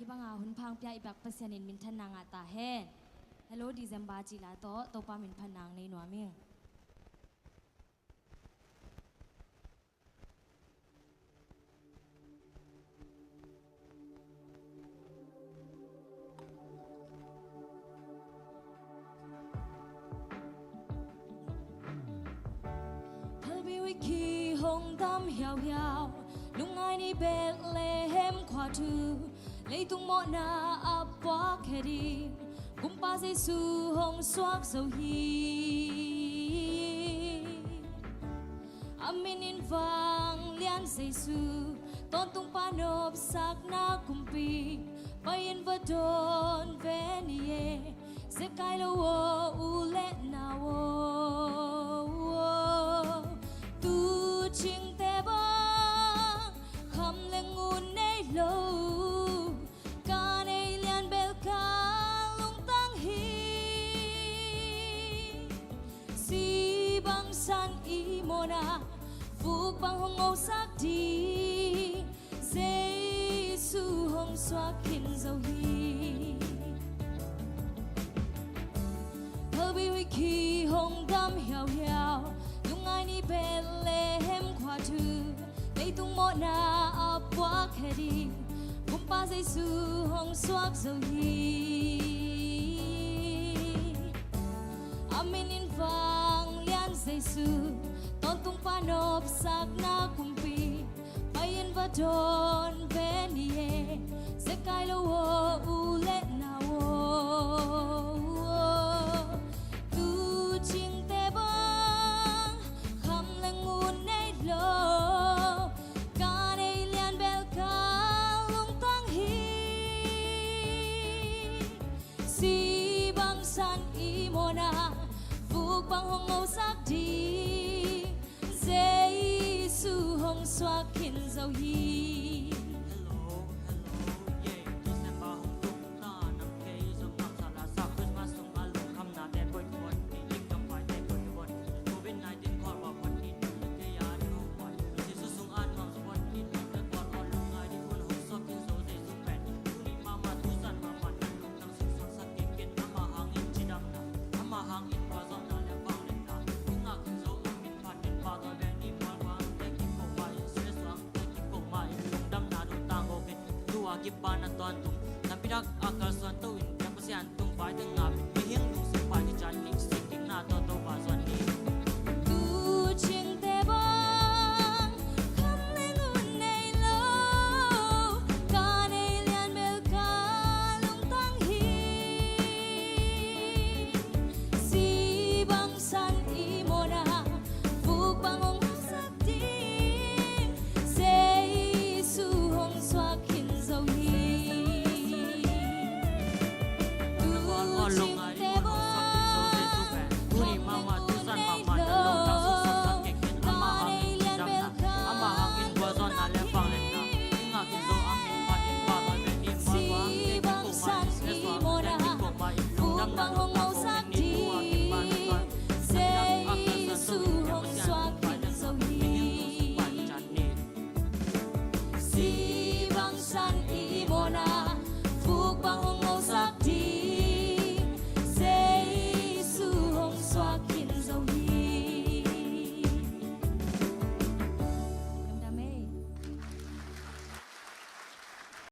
banga hun phang pya ibak pasianin min thanang ata hen hello December chi la to pa min phanang nei no ming khi hồng đam hiao hiao lúc ai đi Bethlehem khoa thư lấy tung mõ na áp quá khe đi cũng ba Giêsu hồng xoác dầu hi amin in vang lian Giêsu tôn tung pa nộp sắc na kumpi bayin vật đồn về nie sẽ cai lâu u lệ nào chinh te bang kham leng ngun nei lo ka nei lian bel ka lung tang hi si bang san i mona phúc bang hong ngô sắc đi Giêsu hong xoa khin dầu hi thơ bi huy khi hong đam hiao hiao lung ai ni Bethlehem khoa thư lấy tung mõ na áp quá khe đi cũng ba Giêsu hong xoác dầu hi amin in vang lian Giêsu tôn tung pa nộp sắc na kumpi bayin va đồn về nie sẽ cai lâu u lệ nào tu chinh te bang kham leng ngun nei lo ka nei lian bel ka lung tang hi si bang san i mona phúc bang hong ngô sắc đi Giêsu hong xoa khin dầu hi Kipan at tuan tung napidak akal suan tuin yang pasian tung pai tengah